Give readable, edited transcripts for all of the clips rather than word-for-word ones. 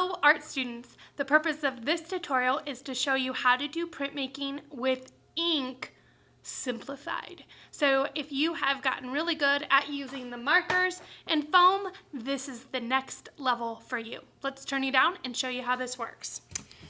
Hello art students! The purpose of this tutorial is to show you how to do printmaking with ink simplified. So if you have gotten really good at using the markers and foam, this is the next level for you. Let's turn you down and show you how this works.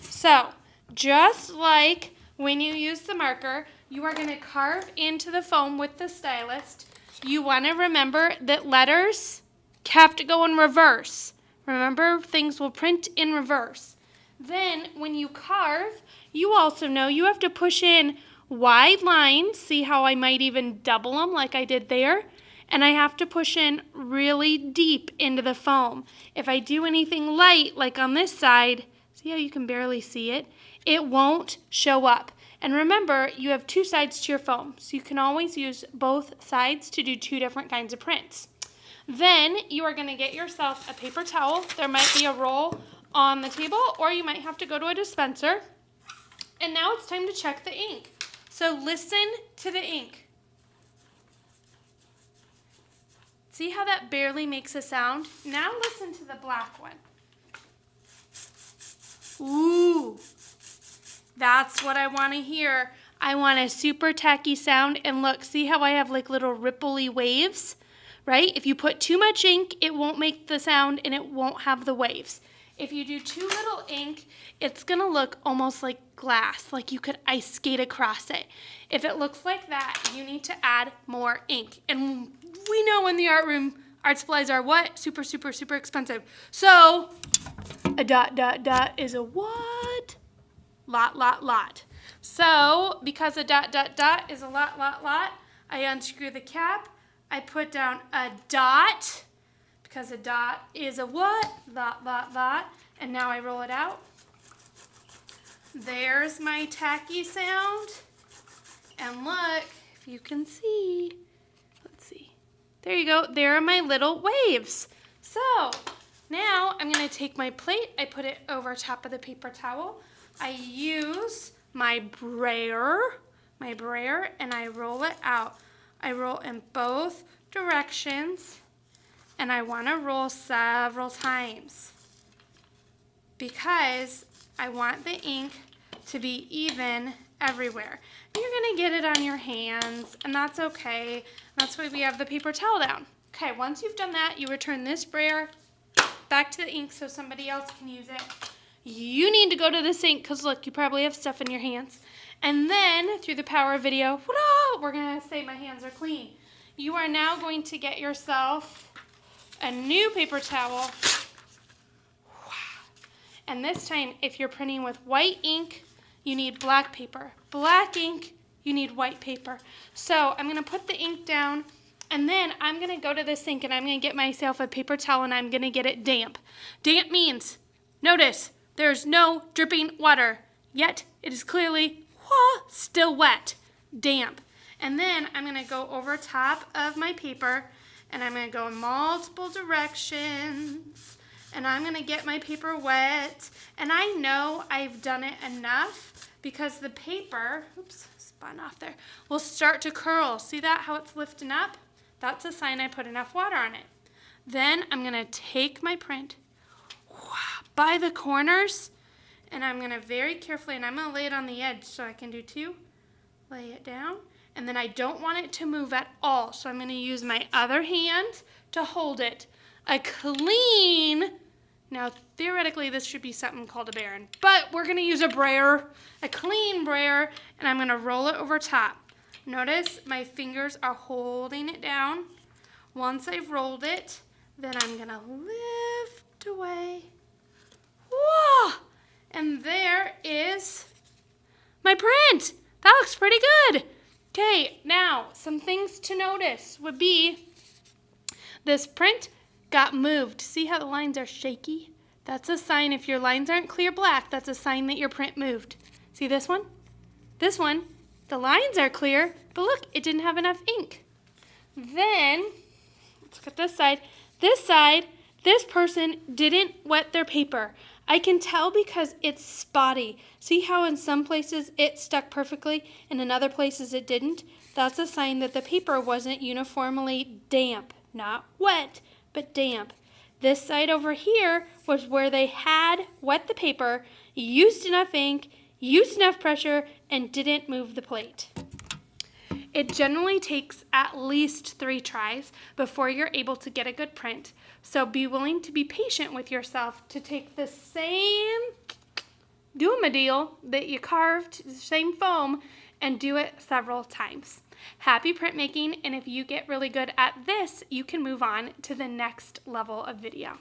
So just like when you use the marker, you are going to carve into the foam with the stylus. You want to remember that letters have to go in reverse. Remember, things will print in reverse. Then when you carve, you also know you have to push in wide lines. See how I might even double them like I did there? And I have to push in really deep into the foam. If I do anything light, like on this side, see how you can barely see it? It won't show up. And remember, you have two sides to your foam, so you can always use both sides to do two different kinds of prints. Then you are going to get yourself a paper towel. There might be a roll on the table, or you might have to go to a dispenser. And now it's time to check the ink. So listen to the ink. See how that barely makes a sound? Now listen to the black one. Ooh, that's what I want to hear. I want a super tacky sound. And look, see how I have like little ripply waves? Right? If you put too much ink, it won't make the sound and it won't have the waves. If you do too little ink, it's going to look almost like glass, like you could ice skate across it. If it looks like that, you need to add more ink. And we know in the art room, art supplies are what? Super, super, super expensive. So a ... is a what? Lot. So because a ... is a lot, I unscrew the cap. I put down a dot, because a dot is a what? Lot. And now I roll it out. There's my tacky sound. And look, if you can see, let's see. There you go. There are my little waves. So now I'm going to take my plate. I put it over top of the paper towel. I use my brayer, and I roll it out. I roll in both directions, and I want to roll several times because I want the ink to be even everywhere. You're going to get it on your hands, and that's okay. That's why we have the paper towel down. Okay, once you've done that, you return this brayer back to the ink so somebody else can use it. You need to go to the sink because, look, you probably have stuff in your hands. And then, through the power of video, we're going to say my hands are clean. You are now going to get yourself a new paper towel. And this time, if you're printing with white ink, you need black paper. Black ink, you need white paper. So I'm going to put the ink down, and then I'm going to go to the sink, and I'm going to get myself a paper towel, and I'm going to get it damp. Damp means, notice, there's no dripping water, yet it is clearly still wet, damp. And then I'm going to go over top of my paper, and I'm going to go in multiple directions, and I'm going to get my paper wet. And I know I've done it enough because the paper, oops, spun off there, will start to curl. See that, how it's lifting up? That's a sign I put enough water on it. Then I'm going to take my print by the corners, and I'm going to very carefully, and I'm going to lay it on the edge so I can do two. Lay it down, and then I don't want it to move at all, so I'm going to use my other hand to hold it. A clean, now theoretically this should be something called a baron, but we're going to use a brayer, a clean brayer, and I'm going to roll it over top. Notice my fingers are holding it down. Once I've rolled it, then I'm going to lift away. Whoa! And there is my print. That looks pretty good. Okay, now some things to notice would be this print got moved. See how the lines are shaky? That's a sign if your lines aren't clear black, that's a sign that your print moved. See this one? This one, the lines are clear, but look, it didn't have enough ink. Then, let's look at this side. This side, this person didn't wet their paper. I can tell because it's spotty. See how in some places it stuck perfectly and in other places it didn't? That's a sign that the paper wasn't uniformly damp. Not wet, but damp. This side over here was where they had wet the paper, used enough ink, used enough pressure, and didn't move the plate. It generally takes at least 3 tries before you're able to get a good print. So be willing to be patient with yourself to take the same doom-a-deal that you carved, the same foam, and do it several times. Happy printmaking, and if you get really good at this, you can move on to the next level of video.